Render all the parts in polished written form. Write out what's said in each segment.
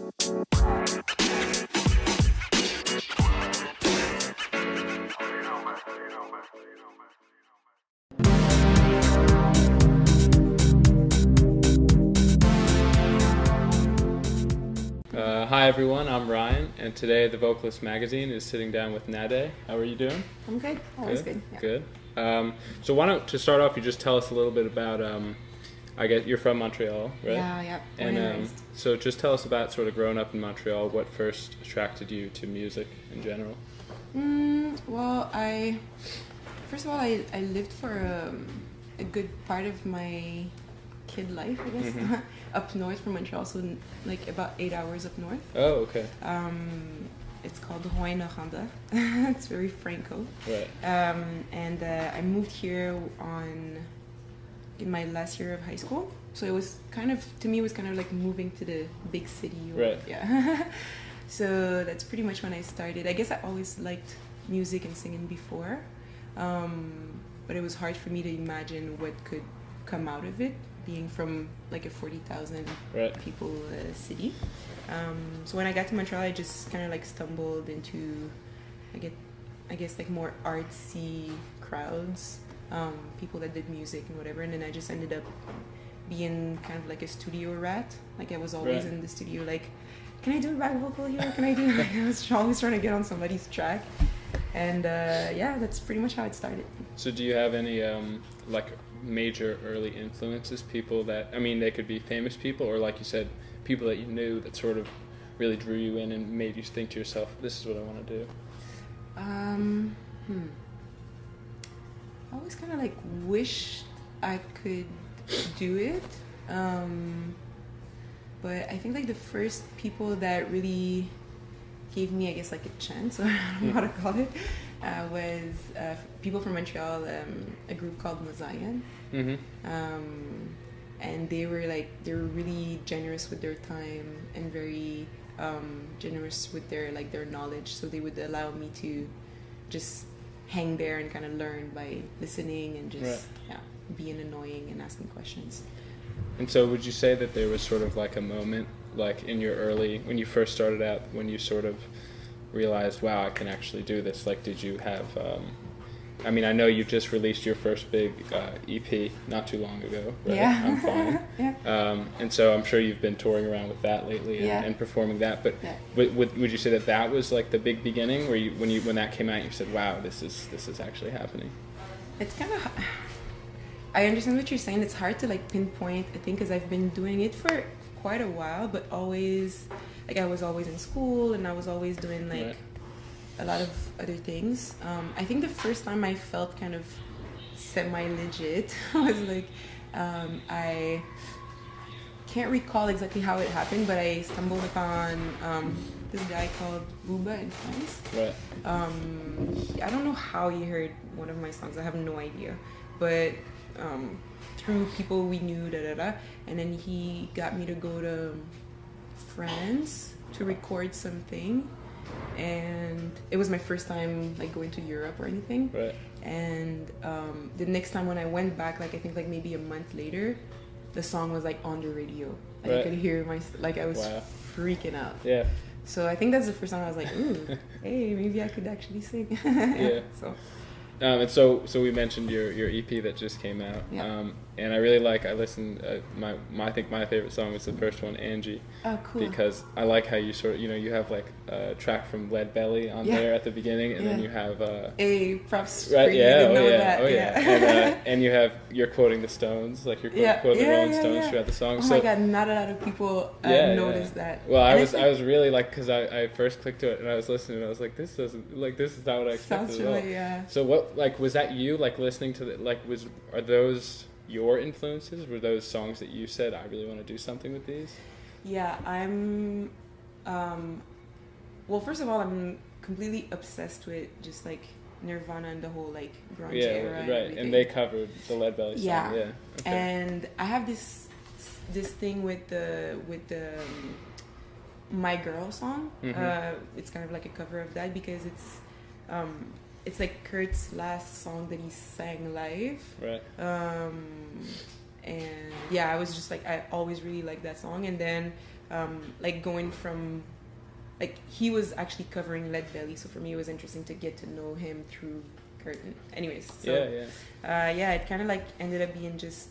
Hi everyone, I'm Ryan, and today the Vocalist Magazine is sitting down with Nade. How are you doing? I'm good. Always good. Yeah. Good. So why don't, to start off, you just tell us a little bit about, I guess you're from Montreal, right? Yeah. Born and raised. So just tell us about sort of growing up in Montreal, what first attracted you to music in general? Well, first of all, I lived for a good part of my kid life, I guess, up north from Montreal, so like about 8 hours up north. Oh, okay. It's called Rouyn-Noranda. It's very Franco. Right. And I moved here in my last year of high school. So it was to me, it was kind of like moving to the big city. Right. Yeah. So that's pretty much when I started. I guess I always liked music and singing before. But it was hard for me to imagine what could come out of it, being from like a 40,000 people city. So when I got to Montreal, I just kind of like stumbled into, I guess like more artsy crowds, people that did music and whatever. And then I just ended up being kind of like a studio rat. Like I was always in the studio, like, can I do a back vocal here? Can I do? Like, I was always trying to get on somebody's track. And yeah, that's pretty much how it started. So do you have any like major early influences, people that, I mean, they could be famous people, or like you said, people that you knew that sort of really drew you in and made you think to yourself, this is what I want to do? I always kind of like wish I could do it, but I think like the first people that really gave me, I guess, like a chance, or I don't know how to call it, was people from Montreal, a group called Mosaïen. And they were really generous with their time and very generous with their knowledge. So they would allow me to just hang there and kind of learn by listening and just being annoying and asking questions. And so would you say that there was sort of like a moment, like in your early, when you first started out, when you sort of realized, wow, I can actually do this? Like, did you have, I mean, I know you just released your first big EP not too long ago, right? Yeah. I'm Fine. Yeah. And so I'm sure you've been touring around with that lately and performing that, but would you say that was like the big beginning, where when that came out, you said, wow, this is actually happening? It's kind of, I understand what you're saying. It's hard to like pinpoint, I think, because I've been doing it for quite a while, but always, like, I was always in school and I was always doing like a lot of other things. I think the first time I felt kind of semi-legit was like, I can't recall exactly how it happened, but I stumbled upon this guy called Booba in France. Right. I don't know how he heard one of my songs. I have no idea, but through people we knew, and then he got me to go to France to record something, and it was my first time like going to Europe or anything. Right. And the next time when I went back, like I think like maybe a month later, the song was like on the radio. Like I could hear I was freaking out. Yeah. So I think that's the first time I was like, ooh, hey, maybe I could actually sing. Yeah. And so we mentioned your EP that just came out, and I really I listened. I think my favorite song was the first one, Angie. Oh, cool. Because I like how you sort of, you have like a track from Lead Belly on there at the beginning, and then you have props. Right. Yeah. Oh yeah. And you have, you're quoting the Stones, like you're quoting the Rolling Stones throughout the song. Oh my God, not a lot of people noticed that. Well, I was really like, because I first clicked to it and I was listening and I was like, this is not what I expected. Sounds at all. really, So what, like, was that you, like, listening to the, like, are those your influences? Were those songs that you said, I really want to do something with these? Yeah, I'm, well, first of all, I'm completely obsessed with just like Nirvana and the whole like grunge era. Yeah, right. And they covered the Lead Belly song. Yeah. Okay. And I have this thing with the My Girl song. It's kind of like a cover of that because it's like Kurt's last song that he sang live. Right. And yeah, I was just like, I always really liked that song. And then like going from, like he was actually covering Lead Belly, so for me it was interesting to get to know him through Curtain. Anyways, so yeah, it kind of like ended up being just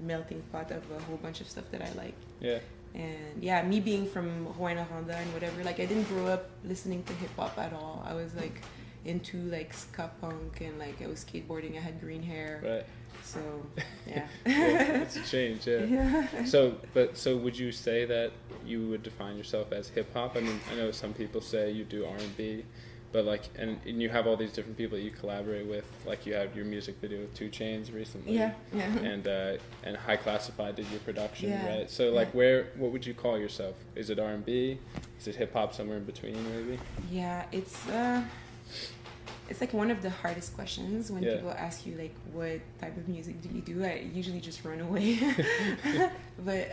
melting pot of a whole bunch of stuff that I like. Yeah. And yeah, me being from Rouyn-Noranda and whatever, like I didn't grow up listening to hip hop at all. I was like into like ska punk and like I was skateboarding. I had green hair. Right. So yeah. Yeah, it's a change. Yeah. Yeah. So would you say that you would define yourself as hip hop? I mean, I know some people say you do R&B, but like, and you have all these different people that you collaborate with. Like you had your music video with 2 Chainz recently. Yeah. And High Classified did your production, Yeah. right? So like, what would you call yourself? Is it R&B? Is it hip hop? Somewhere in between, maybe? Yeah, it's like one of the hardest questions when people ask you like what type of music do you do. I usually just run away. But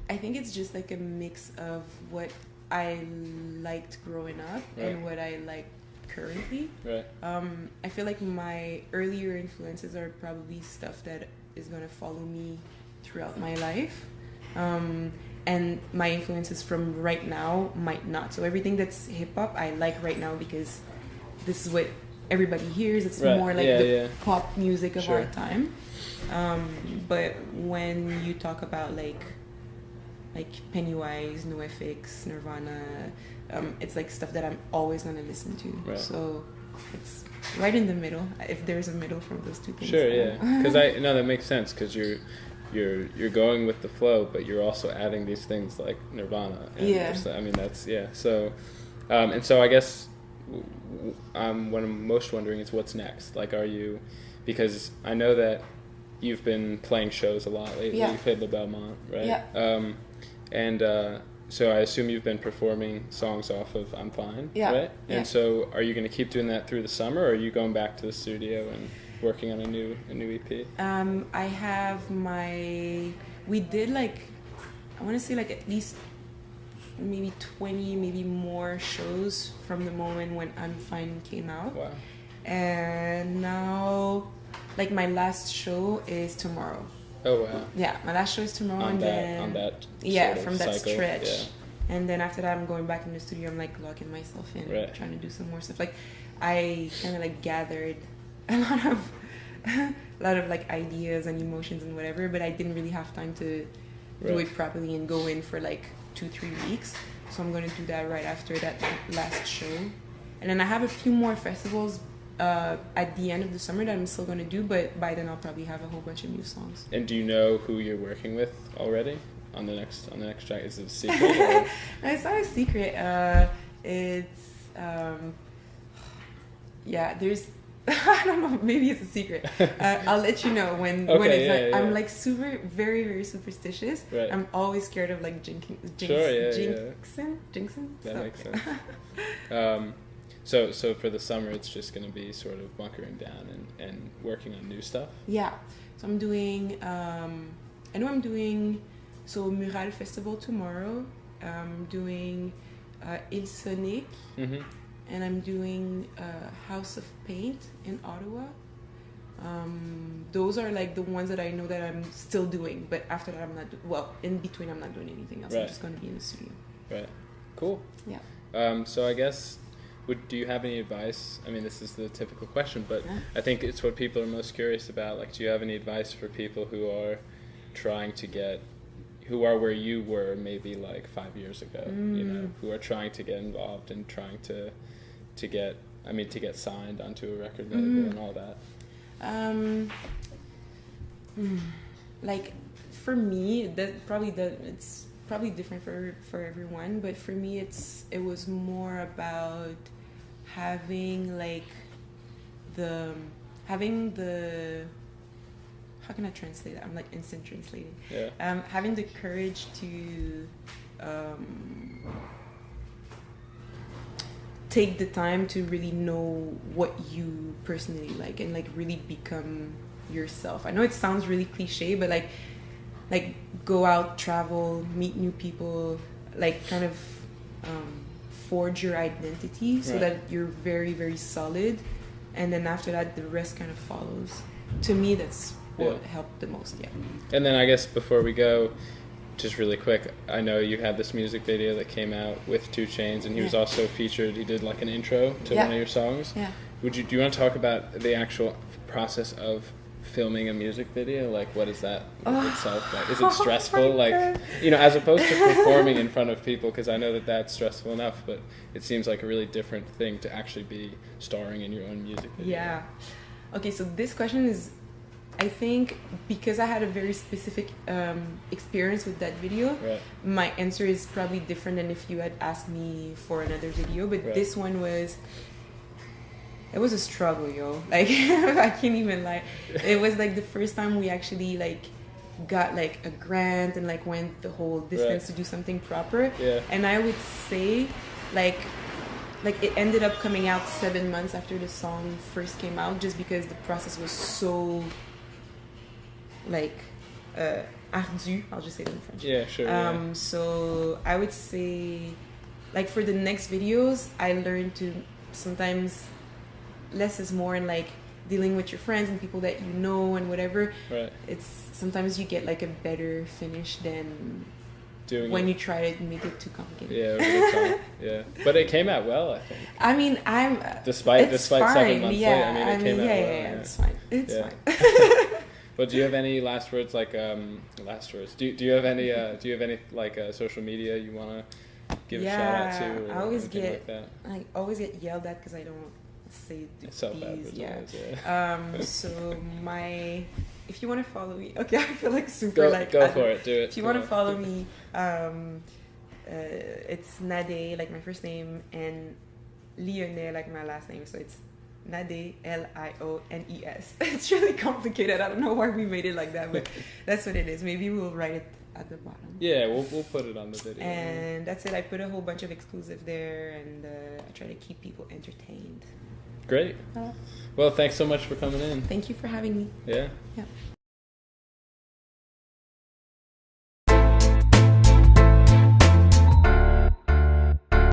I think it's just like a mix of what I liked growing up and what I like currently. Right. I feel like my earlier influences are probably stuff that is gonna follow me throughout my life. And my influences from right now might not. So everything that's hip hop I like right now because this is what everybody hears. It's more like the pop music of our time. But when you talk about like Pennywise, NoFX, Nirvana, it's like stuff that I'm always gonna listen to. Right. So it's right in the middle, if there's a middle from those two things. Sure, yeah. Because that makes sense because you're going with the flow, but you're also adding these things like Nirvana. And I mean, that's So, and so I guess what I'm most wondering is what's next. Like, because I know that you've been playing shows a lot lately. Yeah. You played Le Belmont, right? Yeah. So I assume you've been performing songs off of I'm Fine, yeah. right? Yeah. And so are you going to keep doing that through the summer, or are you going back to the studio and working on a new EP? I have we did like, I want to say like at least maybe 20, maybe more shows from the moment when I'm Fine came out. Wow. And now, like my last show is tomorrow. Oh wow. Yeah, my last show is tomorrow. On that from that cycle. stretch. Yeah. And then after that I'm going back in the studio. I'm like locking myself in, trying to do some more stuff. Like I kind of like gathered a lot of like ideas and emotions and whatever, but I didn't really have time to do it properly and go in for like 2-3 weeks. So I'm going to do that right after that last show. And then I have a few more festivals at the end of the summer that I'm still going to do, but by then I'll probably have a whole bunch of new songs. And do you know who you're working with already on the next track? Is it a secret? Or? No, it's not a secret. There's I don't know, maybe it's a secret. I'll let you know when it's I'm like very, very superstitious. Right. I'm always scared of like jinxing. That makes sense. So for the summer, it's just going to be sort of bunkering down and working on new stuff? Yeah. So I'm doing, Mural Festival tomorrow. I'm doing Il Sonic. Mm-hmm. And I'm doing House of Paint in Ottawa. Those are like the ones that I know that I'm still doing, but after that in between I'm not doing anything else. I'm just going to be in the studio. Right. Cool. Yeah. So I guess, do you have any advice? I mean, this is the typical question, but I think it's what people are most curious about. Like, do you have any advice for people who are who are where you were maybe like 5 years ago, who are trying to get involved and trying to get signed onto a record label and all that? Like for me, it's probably different for everyone, but for me it was more about having the how can I translate it? I'm like instant translating. Yeah. Having the courage to take the time to really know what you personally like and like really become yourself. I know it sounds really cliche, but like go out, travel, meet new people, like kind of forge your identity so that you're very, very solid, and then after that the rest kind of follows. To me, that's what helped the most. Yeah. And then I guess before we go, just really quick, I know you had this music video that came out with 2 Chainz, and he was also featured. He did like an intro to one of your songs. Yeah. Do you want to talk about the actual process of filming a music video? Like, what is that itself like? Is it stressful? Like, you know, as opposed to performing in front of people, because I know that that's stressful enough, but it seems like a really different thing to actually be starring in your own music video. Yeah. Okay, so this question is, I think, because I had a very specific experience with that video, my answer is probably different than if you had asked me for another video. But this one was, it was a struggle, yo. Like, I can't even lie. It was like the first time we actually like got like a grant and like went the whole distance to do something proper. Yeah. And I would say, like it ended up coming out 7 months after the song first came out, just because the process was so like ardu. I'll just say it in French. Yeah, sure. So I would say, like, for the next videos, I learned to sometimes less is more, and like dealing with your friends and people that you know and whatever. It's sometimes you get like a better finish than doing when you try to make it too complicated. Yeah, but it came out well, I think. I mean, despite 7 months late, I mean, it came out well. Yeah, it's fine. It's fine. Well, do you have any last words? Like last words. Do you have any like social media you want to give a shout out to? Or I always get yelled at because I don't say these. So if you want to follow me, okay, I feel like super go for it, do it. If you want to follow me, it's Nade, like my first name, and Liones, like my last name. So it's Nade, Liones. It's really complicated. I don't know why we made it like that, but that's what it is. Maybe we'll write it at the bottom. Yeah, we'll put it on the video. And that's it. I put a whole bunch of exclusive there, and I try to keep people entertained. Great. Well, thanks so much for coming in. Thank you for having me. Yeah.